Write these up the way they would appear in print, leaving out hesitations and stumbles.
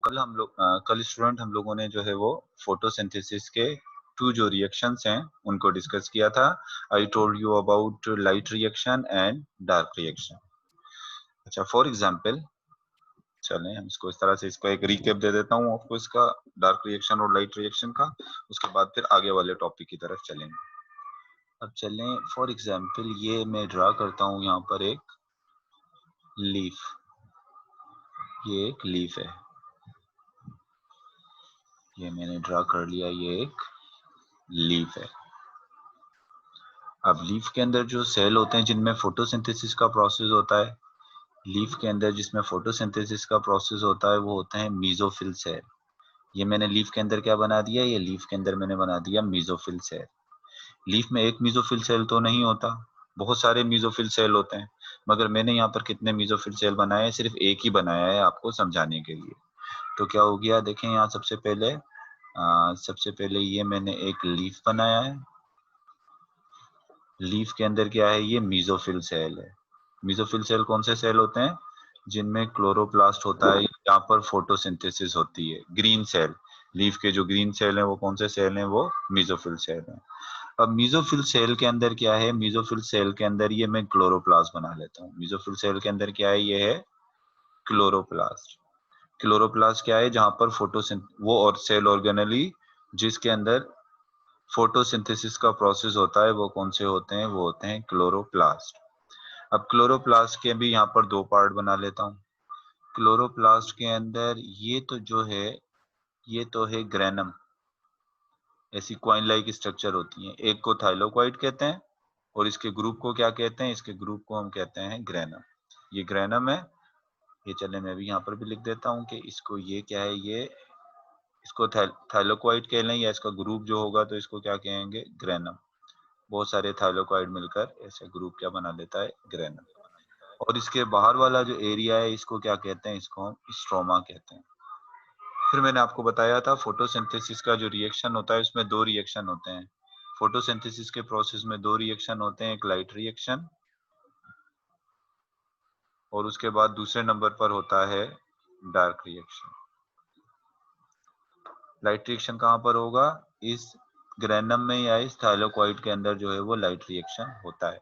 कल स्टूडेंट हम लोगों ने जो है वो फोटोसिंथेसिस के 2 जो रिएक्शंस हैं उनको डिस्कस किया था। I told you about light reaction and dark reaction. अच्छा, फॉर एग्जांपल चलें हम इसको इस तरह से इसका एक रिकैप दे देता हूँ आपको इसका, डार्क रिएक्शन और लाइट रिएक्शन का। उसके बाद फिर आगे वाले टॉपिक की तरफ चलेंगे। अब चलें, फॉर एग्जांपल ये मैं ड्रा करता हूँ यहाँ पर एक लीफ, ये एक लीफ है, ये मैंने ड्रा कर लिया, ये एक लीफ है। अब लीफ के अंदर जो सेल होते हैं जिनमें फोटोसिंथेसिस का प्रोसेस होता है, लीफ के अंदर जिसमें फोटोसिंथेसिस का प्रोसेस होता है वो होते हैं मेसोफिल सेल। ये मैंने लीफ के अंदर क्या बना दिया, ये लीफ के अंदर मैंने बना दिया मेसोफिल सेल। लीफ में एक मेसोफिल सेल तो नहीं होता, बहुत सारे मेसोफिल सेल होते हैं, मगर मैंने यहाँ पर कितने मेसोफिल सेल बनाए हैं, सिर्फ एक ही बनाया है आपको समझाने के लिए। तो क्या हो गया, देखें यहाँ सबसे पहले ये मैंने एक लीफ बनाया है। लीफ के अंदर क्या है, ये मेसोफिल सेल है। मेसोफिल सेल कौन से सेल होते हैं, जिनमें क्लोरोप्लास्ट होता है, यहाँ पर फोटोसिंथेसिस होती है। ग्रीन सेल, लीफ के जो ग्रीन सेल हैं वो कौन से सेल हैं, वो मेसोफिल सेल हैं। अब मेसोफिल सेल के अंदर क्या है, मेसोफिल सेल के अंदर ये मैं क्लोरोप्लास्ट बना लेता हूँ। मेसोफिल सेल के अंदर क्या है, ये है क्लोरोप्लास्ट। क्लोरोप्लास्ट क्या है, जहां पर वो और सेल ऑर्गेनेली जिसके अंदर फोटोसिंथेसिस का प्रोसेस होता है, वो कौन से होते हैं, वो होते हैं क्लोरोप्लास्ट। अब क्लोरोप्लास्ट के भी यहाँ पर 2 पार्ट बना लेता हूँ। क्लोरोप्लास्ट के अंदर ये तो जो है, ये तो है ग्रेनम, ऐसी कॉइन लाइक स्ट्रक्चर होती है। एक को थाइलोक्वाइड कहते हैं और इसके ग्रुप को क्या कहते हैं, इसके ग्रुप को हम कहते हैं ग्रेनम। ये ग्रेनम है, ये चले मैं भी यहाँ पर भी लिख देता हूँ कि इसको, ये क्या है, ये इसको थाइलोक्वाइड कह लें, या इसका ग्रुप जो होगा तो इसको क्या कहेंगे, ग्रेनम। बहुत सारे थाइलोक्वाइड मिलकर ऐसे ग्रुप क्या बना लेता है, ग्रेनम। और इसके बाहर वाला जो एरिया है इसको क्या कहते हैं, इसको हम स्ट्रोमा कहते हैं। फिर मैंने आपको बताया था फोटोसिंथेसिस का जो रिएक्शन होता है उसमें 2 रिएक्शन होते हैं। फोटोसिंथेसिस के प्रोसेस में 2 रिएक्शन होते हैं, एक लाइट रिएक्शन और उसके बाद दूसरे नंबर पर होता है डार्क रिएक्शन। लाइट रिएक्शन कहाँ पर होगा, इस ग्रेनम में या इस थाइलोक्वाइड के अंदर जो है वो लाइट रिएक्शन होता है।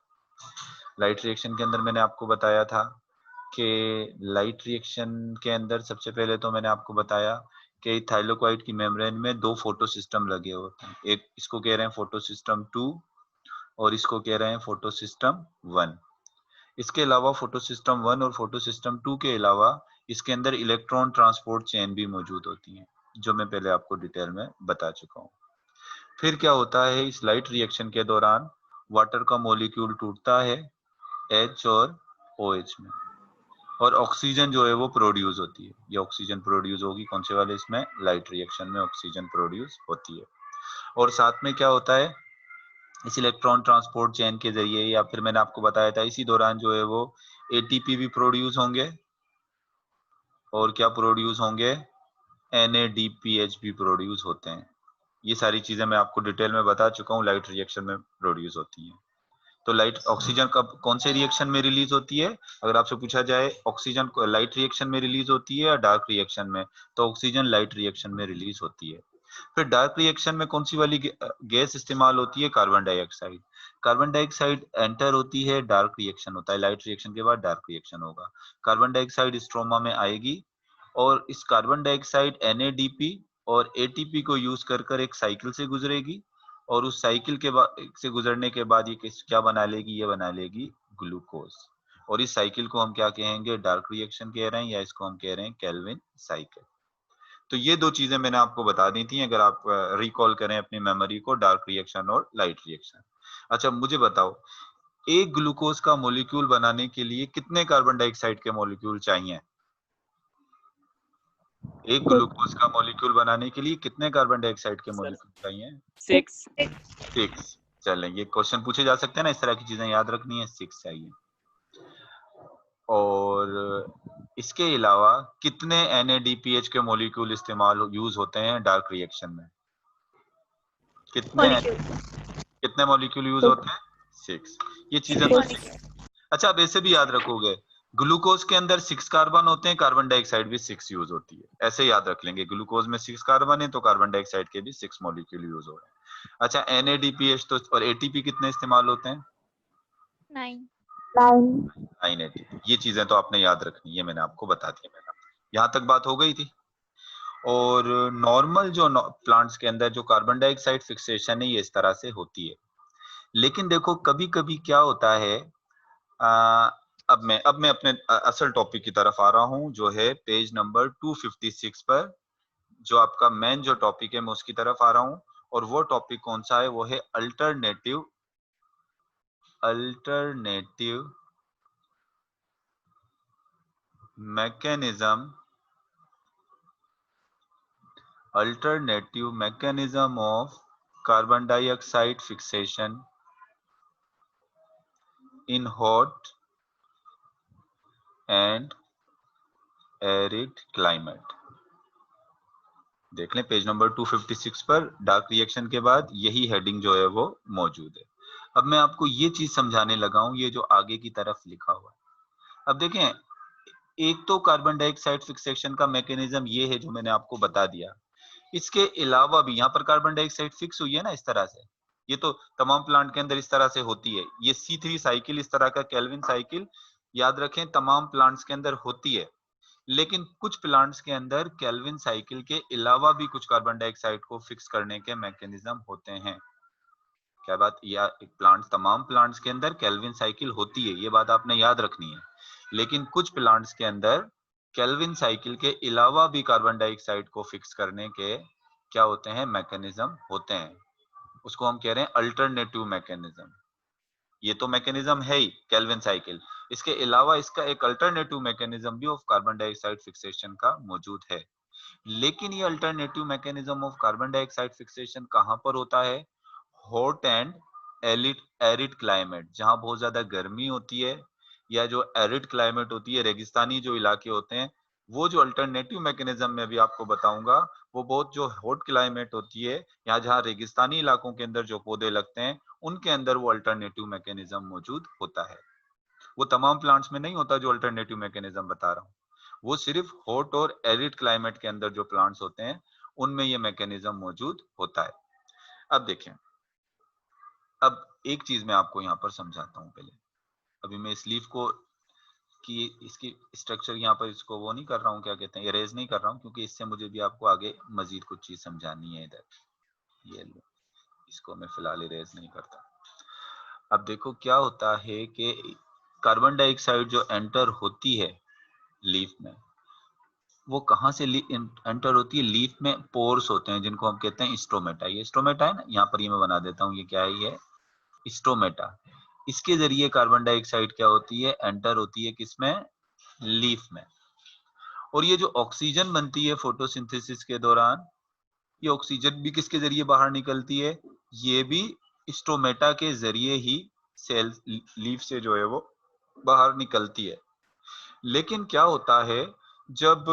लाइट रिएक्शन के अंदर मैंने आपको बताया था कि लाइट रिएक्शन के अंदर सबसे पहले तो मैंने आपको बताया कि थाइलोक्वाइड की मेम्ब्रेन में 2 फोटो सिस्टम लगे होते हैं। एक इसको कह रहे हैं फोटो सिस्टम 2 और इसको कह रहे हैं फोटो सिस्टम 1। इसके अलावा फोटो सिस्टम 1 और फोटो सिस्टम 2 के अलावा इसके अंदर इलेक्ट्रॉन ट्रांसपोर्ट चेन भी मौजूद होती हैं, जो मैं पहले आपको डिटेल में बता चुका हूँ। फिर क्या होता है, इस लाइट रिएक्शन के दौरान वाटर का मॉलिक्यूल टूटता है H और OH में, और ऑक्सीजन जो है वो प्रोड्यूस होती है। ये ऑक्सीजन प्रोड्यूस होगी कौन से वाले, इसमें लाइट रिएक्शन में ऑक्सीजन प्रोड्यूस होती है। और साथ में क्या होता है, इस इलेक्ट्रॉन ट्रांसपोर्ट चेन के जरिए, या फिर मैंने आपको बताया था इसी दौरान जो है वो ATP भी प्रोड्यूस होंगे और क्या प्रोड्यूस होंगे, NADPH भी प्रोड्यूस होते हैं। ये सारी चीजें मैं आपको डिटेल में बता चुका हूँ, लाइट रिएक्शन में प्रोड्यूस होती हैं। तो लाइट ऑक्सीजन कब कौन से रिएक्शन में रिलीज होती है, अगर आपसे पूछा जाए ऑक्सीजन लाइट रिएक्शन में रिलीज होती है या डार्क रिएक्शन में, तो ऑक्सीजन लाइट रिएक्शन में रिलीज होती है। फिर डार्क रिएक्शन में कौन सी वाली गैस इस्तेमाल होती है, carbon dioxide. Carbon dioxide enter होती है, डार्क रिएक्शन होता है, लाइट रिएक्शन के बाद डार्क रिएक्शन होगा। कार्बन डाइऑक्साइड स्ट्रोमा में आएगी और इस कार्बन डाइऑक्साइड NADP और ATP को यूज कर एक साइकिल से गुजरेगी और उस साइकिल के बाद से गुजरने के बाद ये क्या बना लेगी, ये बना लेगी ग्लूकोज। और इस साइकिल को हम क्या कहेंगे, डार्क रिएक्शन कह रहे हैं, या इसको हम कह रहे हैं केल्विन साइकिल। तो ये 2 चीजें मैंने आपको बता दी थी, अगर आप रिकॉल करें अपनी मेमोरी को, डार्क रिएक्शन और लाइट रिएक्शन। अच्छा मुझे बताओ, एक ग्लूकोज का मॉलिक्यूल बनाने के लिए कितने कार्बन डाइऑक्साइड के मॉलिक्यूल चाहिए, एक ग्लूकोज का मॉलिक्यूल बनाने के लिए कितने कार्बन डाइऑक्साइड के मॉलिक्यूल चाहिए, 6। चलें, ये क्वेश्चन पूछे जा सकते हैं ना, इस तरह की चीजें याद रखनी है, 6 चाहिए। और इसके अलावा कितने NADPH के मॉलिक्यूल इस्तेमाल यूज होते हैं डार्क रिएक्शन में, कितने मॉलिक्यूल यूज होते हैं, 6। ये चीजें तो अच्छा, अब ऐसे भी याद रखोगे, ग्लूकोज के अंदर 6 कार्बन होते हैं, कार्बन डाइऑक्साइड भी 6 यूज होती है। ऐसे याद रख लेंगे, ग्लूकोज में 6 कार्बन है तो कार्बन डाइऑक्साइड के भी 6 मॉलिक्यूल यूज हो रहे हैं। अच्छा, NADPH तो और ATP कितने इस्तेमाल होते हैं? 9 ATP। ये चीजें तो आपने याद रखनी है, मैंने आपको बता दिया। यहाँ तक बात हो गई थी। और नॉर्मल जो प्लांट्स के अंदर जो कार्बन डाइऑक्साइड फिक्सेशन है ये इस तरह से होती है। लेकिन देखो कभी कभी क्या होता है, अब मैं अपने असल टॉपिक की तरफ आ रहा हूं, जो है पेज नंबर 256 पर। जो आपका मेन जो टॉपिक है मैं उसकी तरफ आ रहा हूं। और वो टॉपिक कौन सा है? वो है alternative mechanism of carbon dioxide fixation in hot and arid climate। देख लें पेज नंबर 256 पर, डार्क रिएक्शन के बाद यही हेडिंग जो है वो मौजूद है। अब मैं आपको ये चीज समझाने लगा हूं, ये जो आगे की तरफ लिखा हुआ है। अब देखें, एक तो कार्बन डाइऑक्साइड फिक्सेशन का मैकेनिज्म ये है जो मैंने आपको बता दिया। इसके अलावा भी यहाँ पर कार्बन डाइऑक्साइड फिक्स हुई है ना इस तरह से, ये तो तमाम प्लांट के अंदर इस तरह से होती है। ये C3 साइकिल, इस तरह का केल्विन साइकिल याद रखें तमाम प्लांट्स के अंदर होती है। लेकिन कुछ प्लांट्स के अंदर केल्विन साइकिल के अलावा भी कुछ कार्बन डाइऑक्साइड को फिक्स करने के मैकेनिज्म होते हैं। क्या बात, या प्लांट्स, तमाम प्लांट्स के अंदर केल्विन साइकिल होती है, ये बात आपने याद रखनी है। लेकिन कुछ प्लांट्स के अंदर केल्विन साइकिल के अलावा भी कार्बन डाइऑक्साइड को फिक्स करने के क्या होते हैं? मैकेनिज्म होते हैं। उसको हम कह रहे हैं अल्टरनेटिव मैकेनिज्म। ये तो मैकेनिज्म है ही केल्विन साइकिल, इसके अलावा इसका एक अल्टरनेटिव मैकेनिज्म भी ऑफ कार्बन डाइऑक्साइड फिक्सेशन का मौजूद है। लेकिन ये alternative mechanism of carbon dioxide fixation कहां पर होता है? हॉट एंड एरिड क्लाइमेट, जहां बहुत ज्यादा गर्मी होती है, या जो एरिड क्लाइमेट होती है, रेगिस्तानी जो इलाके होते हैं, वो जो अल्टरनेटिव मैकेनिज्म में भी आपको बताऊंगा, वो बहुत जो हॉट क्लाइमेट होती है, या जहां रेगिस्तानी इलाकों के अंदर जो पौधे लगते हैं, उनके अंदर वो अल्टरनेटिव मैकेनिज्म मौजूद होता है। वो तमाम प्लांट्स में नहीं होता जो अल्टरनेटिव मैकेनिज्म बता रहा हूँ, वो सिर्फ हॉट और एरिड क्लाइमेट के अंदर जो प्लांट्स होते हैं उनमें ये मैकेनिज्म मौजूद होता है। अब देखें, अब एक चीज मैं आपको यहाँ पर समझाता हूँ पहले। अभी मैं इस लीफ को कि इसकी स्ट्रक्चर यहाँ पर इसको वो नहीं कर रहा हूँ, क्या कहते हैं, इरेज नहीं कर रहा हूँ, क्योंकि इससे मुझे भी आपको आगे मजीद कुछ चीज समझानी है। इधर ये लो, इसको मैं फिलहाल इरेज नहीं करता। अब देखो क्या होता है कि कार्बन डाइऑक्साइड जो एंटर होती है लीफ में, वो कहाँ से एंटर होती है? लीफ में पोर्स होते हैं जिनको हम कहते हैं स्टोमेटा। ये स्टोमेटा है ना, यहाँ पर ये मैं बना देता हूँ, ये क्या है? ये स्टोमेटा। इसके जरिए कार्बन डाइऑक्साइड क्या होती है? एंटर होती है किसमें? लीफ में। और ये जो ऑक्सीजन बनती है फोटोसिंथेसिस के दौरान, ये ऑक्सीजन भी किसके जरिए बाहर निकलती है? ये भी स्टोमेटा के जरिए ही सेल लीफ से जो है वो बाहर निकलती है। लेकिन क्या होता है जब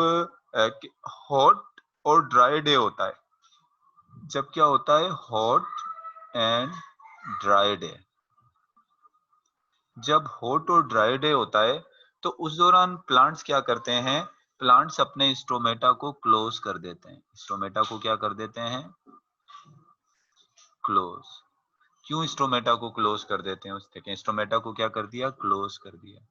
हॉट और ड्राई डे होता है, जब क्या होता है? Hot and dry day. जब हॉट और ड्राई डे होता है तो उस दौरान प्लांट्स क्या करते हैं? प्लांट्स अपने स्टोमेटा को क्लोज कर देते हैं। स्टोमेटा को क्या कर देते हैं? क्लोज। क्यों स्टोमेटा को क्लोज कर देते हैं? उस देखें, स्टोमेटा को क्या कर दिया? क्लोज कर दिया।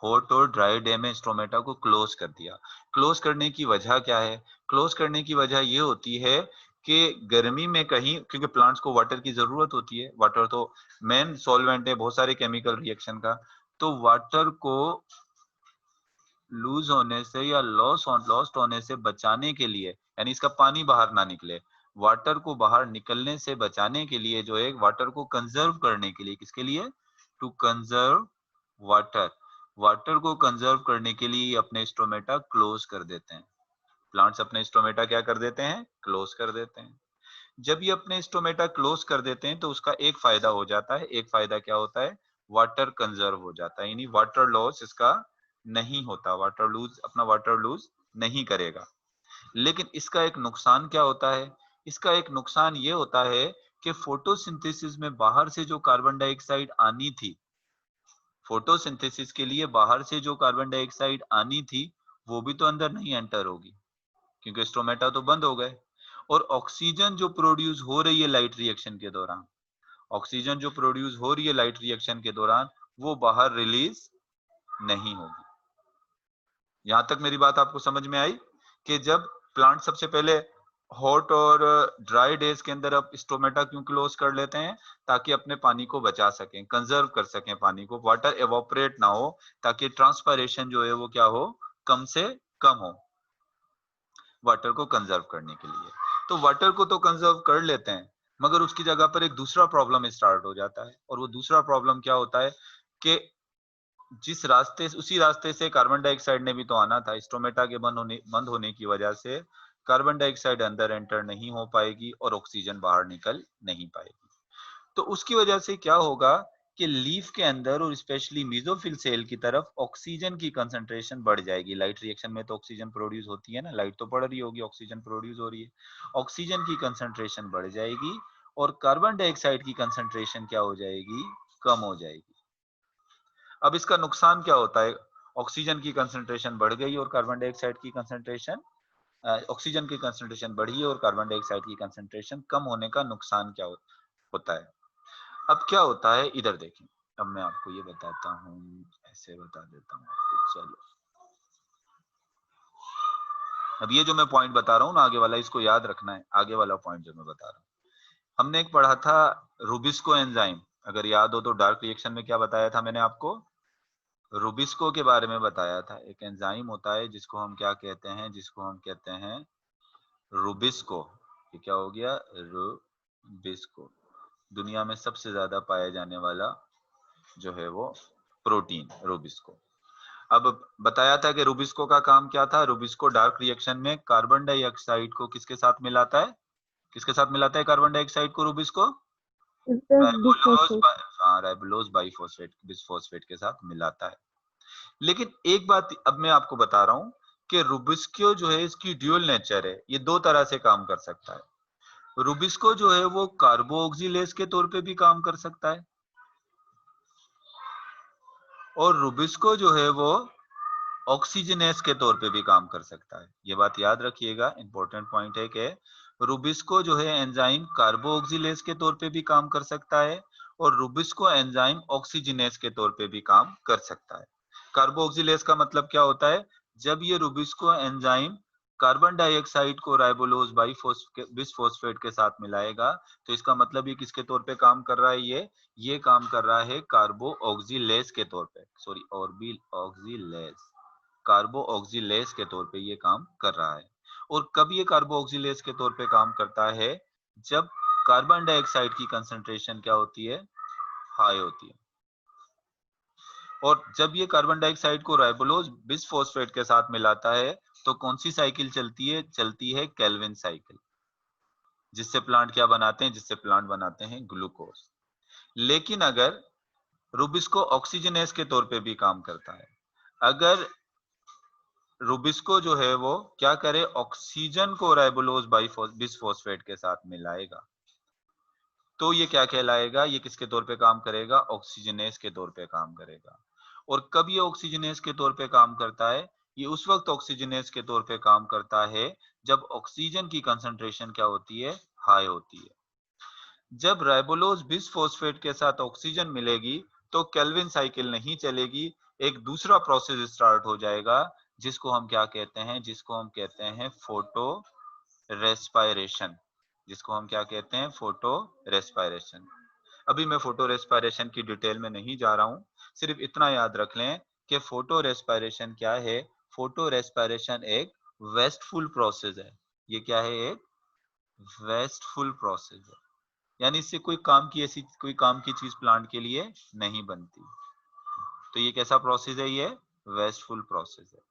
हॉट और ड्राई डे में स्टोमेटा को क्लोज कर दिया। क्लोज करने की वजह क्या है? क्लोज करने की वजह ये होती है कि गर्मी में कहीं, क्योंकि प्लांट्स को वाटर की जरूरत होती है, वाटर तो मेन सॉल्वेंट है बहुत सारे केमिकल रिएक्शन का, तो वाटर को लूज होने से या लॉस्ट होने से बचाने के लिए, यानी इसका पानी बाहर ना निकले, वाटर को बाहर निकलने से बचाने के लिए, जो है वाटर को कंजर्व करने के लिए, किसके लिए? To conserve water. वाटर को कंजर्व करने के लिए अपने स्टोमेटा क्लोज कर देते हैं। प्लांट्स अपने स्टोमेटा क्या कर देते हैं? क्लोज कर देते हैं। जब ये अपने स्टोमेटा क्लोज कर देते हैं तो उसका एक फायदा हो जाता है। एक फायदा क्या होता है? वाटर कंजर्व हो जाता है, यानी वाटर लॉस इसका नहीं होता, वाटर लूज नहीं करेगा। लेकिन इसका एक नुकसान क्या होता है? इसका एक नुकसान ये होता है कि फोटोसिंथेसिस में बाहर से जो कार्बन डाइऑक्साइड आनी थी, फोटोसिंथेसिस के लिए बाहर से जो कार्बन डाइऑक्साइड आनी थी वो भी तो अंदर नहीं एंटर होगी, क्योंकि स्टोमेटा तो बंद हो गए। और ऑक्सीजन जो प्रोड्यूस हो रही है लाइट रिएक्शन के दौरान, ऑक्सीजन जो प्रोड्यूस हो रही है लाइट रिएक्शन के दौरान, वो बाहर रिलीज नहीं होगी। यहां तक मेरी बात आपको समझ में आई कि जब प्लांट सबसे पहले हॉट और ड्राई डेज के अंदर अब स्टोमेटा क्यों क्लोज कर लेते हैं, ताकि अपने पानी को बचा सकें, कंजर्व कर सकें पानी को, वाटर एवोपरेट ना हो, ताकि ट्रांसपायरेशन जो है वो क्या हो, कम से कम हो, वाटर को कंजर्व करने के लिए। तो वाटर को तो कंजर्व कर लेते हैं, मगर उसकी जगह पर एक दूसरा प्रॉब्लम स्टार्ट हो जाता है। और वो दूसरा प्रॉब्लम क्या होता है कि जिस रास्ते उसी रास्ते से कार्बन डाइऑक्साइड ने भी तो आना था, स्टोमेटा के बंद होने की वजह से कार्बन डाइऑक्साइड अंदर एंटर नहीं हो पाएगी और ऑक्सीजन बाहर निकल नहीं पाएगी। तो उसकी वजह से क्या होगा कि लीफ के अंदर और स्पेशली मेसोफिल सेल की तरफ ऑक्सीजन की कंसंट्रेशन बढ़ जाएगी। लाइट रिएक्शन में तो ऑक्सीजन प्रोड्यूस होती है ना, लाइट तो पड़ रही होगी, ऑक्सीजन प्रोड्यूस हो रही है, ऑक्सीजन की कंसंट्रेशन बढ़ जाएगी और कार्बन डाइऑक्साइड की कंसंट्रेशन क्या हो जाएगी, कम हो जाएगी। अब इसका नुकसान क्या होता है, ऑक्सीजन की कंसंट्रेशन बढ़ गई और कार्बन डाइऑक्साइड की कंसंट्रेशन, ऑक्सीजन की कंसंट्रेशन बढ़ी और कार्बन डाइऑक्साइड की कंसंट्रेशन कम होने का नुकसान क्या होता है। अब क्या होता है इधर देखें, अब मैं आपको ये बताता हूँ, ऐसे बता देता हूँ आपको। चलो अब ये जो मैं पॉइंट बता रहा हूँ ना आगे वाला, इसको याद रखना है, आगे वाला पॉइंट जो मैं बता रहा हूँ। हमने एक पढ़ा था रूबिस्को एंजाइम, अगर याद हो तो, डार्क रिएक्शन में क्या बताया था मैंने आपको, रूबिस्को के बारे में बताया था। एक एंजाइम होता है जिसको हम क्या कहते हैं, जिसको हम कहते हैं रूबिस्को। ये क्या हो गया, रूबिस्को, दुनिया में सबसे ज्यादा पाया जाने वाला जो है वो प्रोटीन रूबिस्को। अब बताया था कि रूबिस्को का काम क्या था, रूबिस्को डार्क रिएक्शन में कार्बन डाइऑक्साइड को किसके साथ मिलाता है, किसके साथ मिलाता है कार्बन डाइऑक्साइड को रूबिस्को, राइबोलोज, हाँ राइबोलोज बाइफॉस्फेट बिसफॉस्फेट के साथ मिलाता है। लेकिन एक बात अब मैं आपको बता रहा हूं कि रूबिस्को जो है इसकी ड्यूअल नेचर है, ये दो तरह से काम कर सकता है। रूबिस्को जो है वो कार्बोक्सिलेज के तौर पे भी काम कर सकता है और रूबिस्को जो है वो ऑक्सीजनेस के तौर पे भी काम कर सकता है। ये बात याद रखिएगा, इंपॉर्टेंट पॉइंट है कि रूबिस्को जो है एंजाइम कार्बोक्सिलेज के तौर पे भी काम कर सकता है और रूबिस्को एंजाइम ऑक्सीजनेस के तौर पे भी काम कर सकता है। कार्बोक्सिलेज का मतलब क्या होता है, जब ये रूबिस्को एंजाइम कार्बन डाइऑक्साइड को राइबोलोज बिसफॉस्फेट के साथ मिलाएगा तो इसका मतलब ये किसके तौर पे काम कर रहा है, ये काम कर रहा है कार्बो ऑक्सीलेज के तौर पे, सॉरी ऑर्बिल ऑक्सीलेज, कार्बो ऑक्सीलेज के तौर पे ये काम कर रहा है। और कब ये कार्बो ऑक्सीलेज के तौर पे काम करता है, जब कार्बन डाइऑक्साइड की कंसंट्रेशन क्या होती है, हाई होती है। और जब ये कार्बन डाइऑक्साइड को राइबोलोज बिसफॉस्फेट के साथ मिलाता है तो कौन सी साइकिल चलती है केल्विन साइकिल, जिससे प्लांट क्या बनाते हैं, जिससे प्लांट बनाते हैं ग्लूकोज। लेकिन अगर रूबिस्को ऑक्सीजनेस के तौर पे भी काम करता है, अगर रूबिस्को जो है वो क्या करे, ऑक्सीजन को राइबोलोज बिसफॉस्फेट के साथ मिलाएगा तो ये क्या कहलाएगा, ये किसके तौर पे काम करेगा, ऑक्सीजनेस के तौर पे काम करेगा। और कब ये ऑक्सीजनेस के तौर पे काम करता है, ये उस वक्त ऑक्सीजनेस के तौर पे काम करता है जब ऑक्सीजन की कंसंट्रेशन क्या होती है, हाई होती है। जब राइबोलोज बिसफॉस्फेट के साथ ऑक्सीजन मिलेगी तो केल्विन साइकिल नहीं चलेगी, एक दूसरा प्रोसेस स्टार्ट हो जाएगा जिसको हम क्या कहते हैं, जिसको हम कहते हैं फोटो रेस्पायरेशन, जिसको हम क्या कहते हैं, फोटो रेस्पायरेशन। अभी मैं फोटो रेस्पायरेशन की डिटेल में नहीं जा रहा हूं, सिर्फ इतना याद रख लें कि फोटो रेस्पायरेशन क्या है। फोटो रेस्पायरेशन एक वेस्टफुल प्रोसेस है। ये क्या है, एक वेस्टफुल प्रोसेस है, यानी इससे कोई काम की चीज प्लांट के लिए नहीं बनती। तो ये कैसा प्रोसेस है, ये वेस्टफुल प्रोसेस है।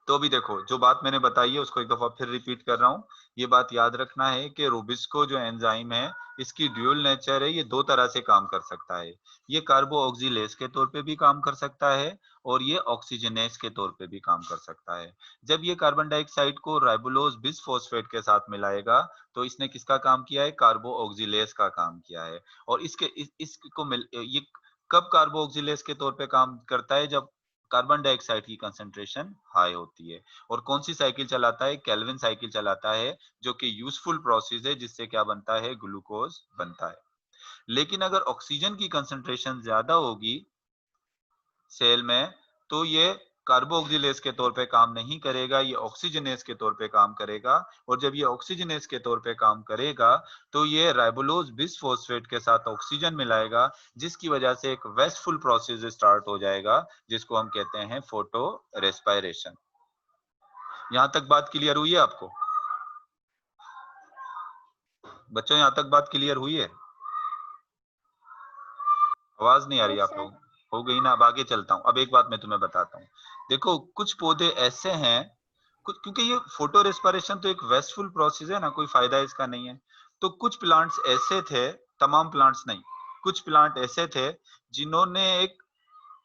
तो अभी देखो जो बात मैंने बताई है उसको एक दफा फिर रिपीट कर रहा हूँ। ये बात याद रखना है कि रूबिस्को जो एंजाइम है इसकी ड्यूअल नेचर है, ये दो तरह से काम कर सकता है। ये कार्बो ऑक्सीलेज के तौर पे भी काम कर सकता है और ये ऑक्सीजनेस के तौर पे भी काम कर सकता है। जब ये कार्बन डाइऑक्साइड को राइबोलोज बिसफॉस्फेट के साथ मिलाएगा तो इसने किसका काम किया है, कार्बो ऑक्सीलेज का काम किया है। और इसको ये कब कार्बोक्सिलेज के तौर पे काम करता है? जब कार्बन डाइऑक्साइड की कंसंट्रेशन हाई होती है। और कौन सी साइकिल चलाता है? केल्विन साइकिल चलाता है, जो कि यूजफुल प्रोसेस है, जिससे क्या बनता है? ग्लूकोज बनता है। लेकिन अगर ऑक्सीजन की कंसंट्रेशन ज्यादा होगी सेल में, तो ये कार्बोक्सिलेज के तौर पे काम नहीं करेगा, ये ऑक्सीजनेज के तौर पे काम करेगा। और जब ये ऑक्सीजनेज के तौर पे काम करेगा, तो ये राइबोलोज बिसफॉस्फेट के साथ ऑक्सीजन मिलाएगा, जिसकी वजह से एक वेस्टफुल प्रोसेस स्टार्ट हो जाएगा, जिसको हम कहते हैं फोटो रेस्पायरेशन। यहां तक बात क्लियर हुई है आपको बच्चों? यहां तक बात क्लियर हुई है? आवाज नहीं आ रही आप लोग? हो गई ना? अब आगे चलता हूँ। अब एक बात मैं तुम्हें बताता हूँ। देखो, कुछ पौधे ऐसे हैं, कुछ, क्योंकि ये फोटो रेस्पिरेशन तो एक वेस्टफुल प्रोसेस है ना, कोई फायदा इसका नहीं है। तो कुछ प्लांट्स ऐसे थे, तमाम प्लांट्स नहीं, कुछ प्लांट ऐसे थे जिन्होंने एक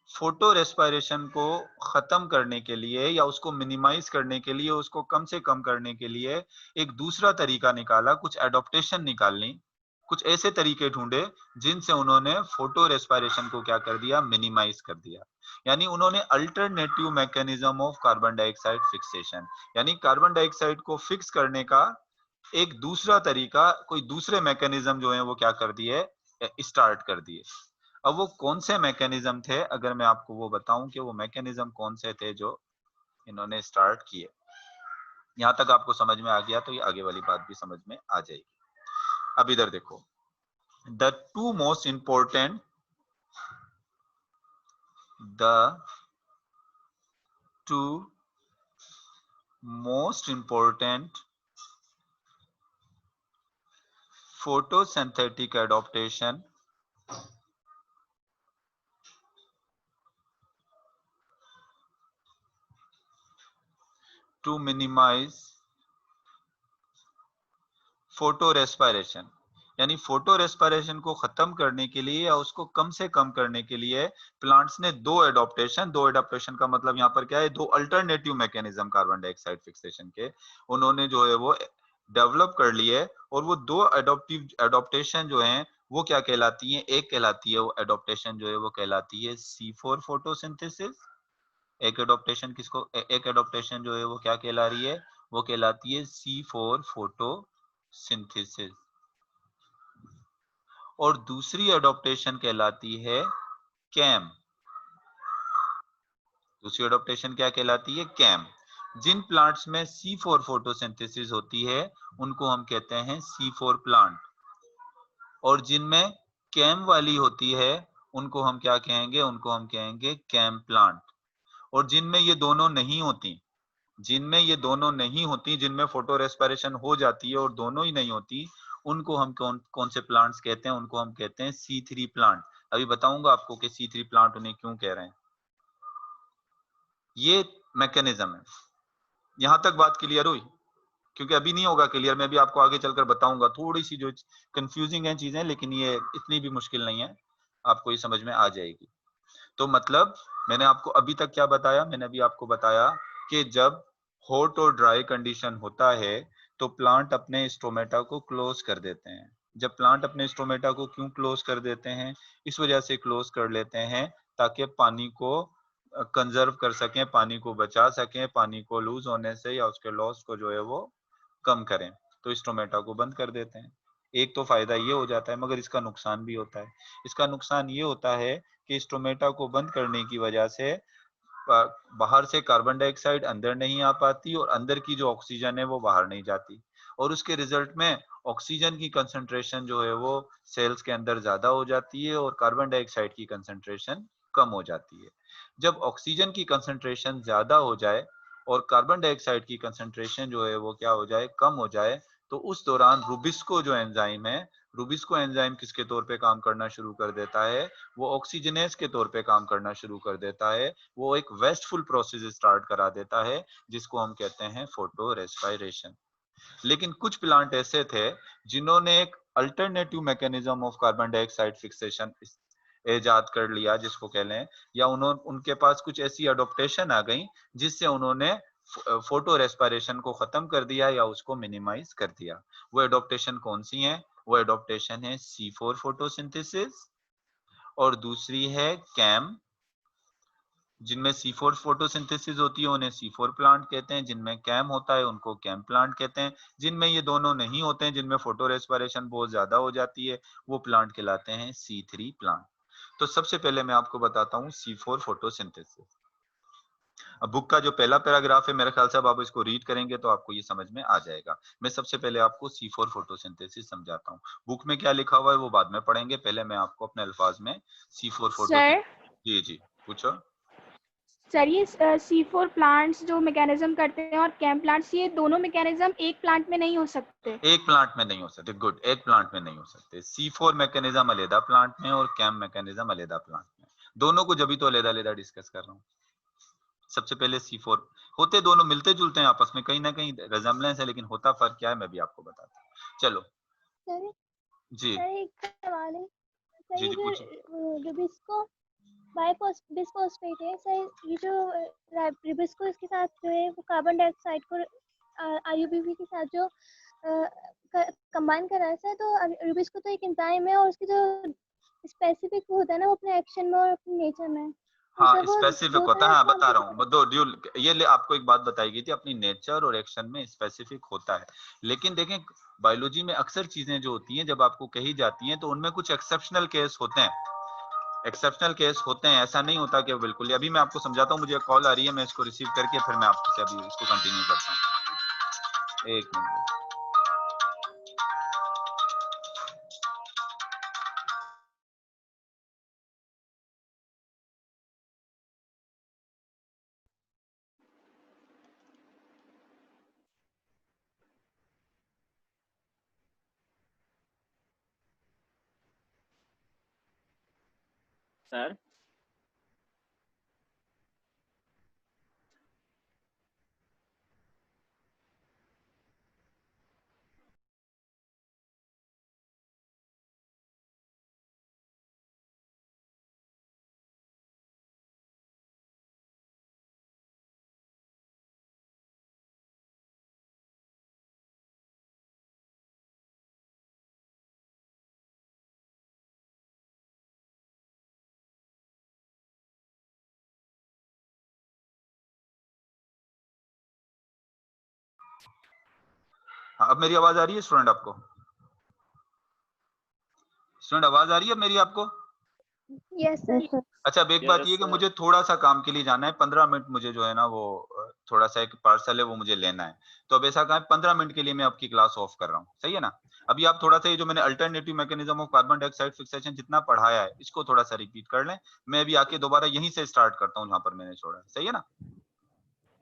फोटो रेस्पिरेशन को खत्म करने के लिए, या उसको मिनिमाइज करने के लिए, उसको कम से कम करने के लिए एक दूसरा तरीका निकाला, कुछ एडॉप्टेशन निकालनी, कुछ ऐसे तरीके ढूंढे जिनसे उन्होंने फोटो रेस्पिरेशन को क्या कर दिया? मिनिमाइज कर दिया। यानी उन्होंने alternative mechanism of carbon dioxide fixation, यानी कार्बन डाइऑक्साइड को फिक्स करने का एक दूसरा तरीका, कोई दूसरे मैकेनिज्म जो है वो क्या कर दिए? स्टार्ट कर दिए। अब वो कौन से मैकेनिज्म थे? अगर मैं आपको वो बताऊं कि वो मैकेनिज्म कौन से थे जो इन्होंने स्टार्ट किए, यहां तक आपको समझ में आ गया तो ये आगे वाली बात भी समझ में आ जाएगी। अब इधर देखो, the two most important the two most important photosynthetic adaptation to minimize photo respiration, यानी फोटो रेस्पिरेशन को खत्म करने के लिए या उसको कम से कम करने के लिए प्लांट्स ने दो एडॉप्टेशन का मतलब यहाँ पर क्या है? दो alternative mechanism carbon dioxide fixation के उन्होंने जो है वो डेवलप कर लिए। और वो दो एडॉप्टेशन जो है वो क्या कहलाती है? एक कहलाती है वो एडॉप्टेशन जो है वो कहलाती है C4 फोटोसिंथेसिस। एक एडॉप्टेशन किसको एक एडॉप्टेशन जो है वो क्या कहला रही है? वो कहलाती है C4 फोटोसिंथेसिस। और दूसरी एडॉप्टेशन कहलाती है कैम। दूसरी एडॉप्टेशन क्या कहलाती है? कैम। जिन प्लांट्स में C4 फोटोसिंथेसिस होती है उनको हम कहते हैं C4 प्लांट, और जिनमें कैम वाली होती है उनको हम क्या कहेंगे? उनको हम कहेंगे कैम प्लांट। और जिनमें ये दोनों नहीं होती, जिनमें ये दोनों नहीं होती, जिनमें फोटो रेस्पिरेशन हो जाती है और दोनों ही नहीं होती, उनको हम कौन कौन से प्लांट्स कहते हैं? उनको हम कहते हैं C3 प्लांट। अभी बताऊंगा आपको कि C3 प्लांट उन्हें क्यों कह रहे हैं। ये मैकेनिज्म है। यहां तक बात क्लियर हुई? क्योंकि अभी नहीं होगा क्लियर, मैं भी आपको आगे चलकर बताऊंगा। थोड़ी सी जो कंफ्यूजिंग है चीजें, लेकिन ये इतनी भी मुश्किल नहीं है, आपको ये समझ में आ जाएगी। तो मतलब मैंने आपको अभी तक क्या बताया? मैंने अभी आपको बताया कि जब हॉट और ड्राई कंडीशन होता है तो प्लांट अपने स्टोमेटा को क्लोज कर देते हैं। जब प्लांट अपने स्टोमेटा को क्यों क्लोज कर देते हैं? इस वजह से क्लोज कर लेते हैं ताकि पानी को कंजर्व कर सकें, पानी को बचा सकें, पानी को लूज होने से या उसके लॉस को जो है वो कम करें। तो स्टोमेटा को बंद कर देते हैं। एक तो फायदा ये हो जाता है, मगर इसका नुकसान भी होता है। इसका नुकसान ये होता है कि स्टोमेटा को बंद करने की वजह से बाहर से कार्बन डाइऑक्साइड अंदर नहीं आ पाती और अंदर की जो ऑक्सीजन है वो बाहर नहीं जाती, और उसके रिजल्ट में ऑक्सीजन की कंसंट्रेशन जो है वो सेल्स के अंदर ज्यादा हो जाती है और कार्बन डाइऑक्साइड की कंसंट्रेशन कम हो जाती है। जब ऑक्सीजन की कंसंट्रेशन ज्यादा हो जाए और कार्बन डाइऑक्साइड की कंसंट्रेशन जो है वो क्या हो जाए? कम हो जाए, तो उस दौरान रुबिस्को जो एंजाइम है, रुबिस्को एंजाइम किसके तौर पे काम करना शुरू कर देता है? वो ऑक्सीजनेज के तौर पे काम करना शुरू कर देता है। वो एक वेस्टफुल प्रोसेस स्टार्ट करा देता है, जिसको हम कहते हैं फोटो रेस्पिरेशन। लेकिन कुछ प्लांट ऐसे थे जिन्होंने एक alternative mechanism of carbon dioxide fixation इजाद कर लिया, जिसको कह लें, या उन्होंने उनके पास कुछ ऐसी अडोप्टेशन आ गई जिससे उन्होंने फोटो रेस्पिरेशन को खत्म कर दिया या उसको मिनिमाइज कर दिया। वो एडोप्टेशन कौन सी है? वो एडोप्टेशन है C4 फोटोसिंथेसिस और दूसरी है कैम, जिनमें C4 फोटोसिंथेसिस होती है उन्हें C4 प्लांट कहते हैं, जिनमें कैम होता है उनको कैम प्लांट कहते हैं, जिनमें ये दोनों नहीं होते हैं, जिनमें फोटो रेस्पिरेशन बहुत ज्यादा हो जाती है, वो प्लांट कहलाते हैं C3 प्लांट। तो सबसे पहले मैं आपको बताता हूँ C4 फोटोसिंथेसिस। अब बुक का जो पहला पैराग्राफ है, मेरे ख्याल से अब आप इसको रीड करेंगे तो आपको ये समझ में आ जाएगा। मैं सबसे पहले आपको C4 फोटोसिंथेसिस समझाता हूँ। बुक में क्या लिखा हुआ है वो बाद में पढ़ेंगे, पहले मैं आपको अपने अल्फाज में C4 फोटोसिंथेसिस। जी जी पूछो। सर ये C4 प्लांट्स जो मैकेनिज्म करते हैं और कैम प्लांट्स, ये दोनों मैकेनिज्म एक प्लांट में नहीं हो सकते? एक प्लांट में नहीं हो सकते, गुड, एक प्लांट में नहीं हो सकते। C4 मैकेनिज्म अलग प्लांट में और कैम मैकेनिज्म अलग प्लांट में, दोनों को जब तो अलग डिस्कस कर रहा हूँ। सबसे पहले C4 होते दोनों मिलते जुलते हैं आपस में, कहीं ना कहीं रिजेम्बलेंस है, लेकिन होता फर्क क्या है मैं भी आपको बताता हूँ। चलो जी सर एक सवाल है सर, जी ये जी जो पूछिए। रुबिस्को बिस्फोस्फेट है सर, ये जो रुबिस्को इसके साथ जो है वो कार्बन डाइऑक्साइड को आरयूबीवी के साथ जो कंबाइन कर रहा है सर, तो रुबिस्को तो एक एंजाइम है और उसकी जो स्पेसिफिक होता है ना वो अपने एक्शन में और अपने नेचर में, तो हाँ सर वो स्पेसिफिक दो होता है, तरह हाँ से बता हमको रहा हूँ, दो ड्यूल, ये ले आपको एक बात बताई गई थी, अपनी नेचर और एक्शन में स्पेसिफिक होता है। लेकिन देखें बायोलॉजी में अक्सर चीजें जो होती हैं जब आपको कही जाती हैं तो उनमें कुछ एक्सेप्शनल केस होते हैं, एक्सेप्शनल केस होते हैं, ऐसा नहीं होता कि बिल्कुल। अभी मैं आपको समझाता हूँ, मुझे कॉल आ रही है, मैं इसको रिसीव करके फिर मैं आपसे अभी इसको कंटिन्यू करता हूँ। एक मिनट। सर हाँ, अब मेरी आवाज आ रही है स्टूडेंट आपको? स्टूडेंट आवाज आ रही है मेरी आपको? Yes sir. अच्छा अब एक बात ये कि मुझे थोड़ा सा काम के लिए जाना है, 15 मिनट मुझे जो है ना वो थोड़ा सा एक पार्सल है वो मुझे लेना है। तो अब ऐसा कहा 15 मिनट के लिए मैं आपकी क्लास ऑफ कर रहा हूँ, सही है ना? अभी आप थोड़ा सा ये जो मैंने alternative mechanism of carbon dioxide fixation जितना पढ़ाया है इसको थोड़ा सा रिपीट कर लें। मैं अभी आके दोबारा यहीं से स्टार्ट करता हूँ जहाँ पर मैंने छोड़ा है, सही है ना?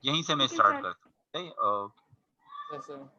यहीं से मैं ठीक है स्टार्ट सर। करता हूँ, सही है? सर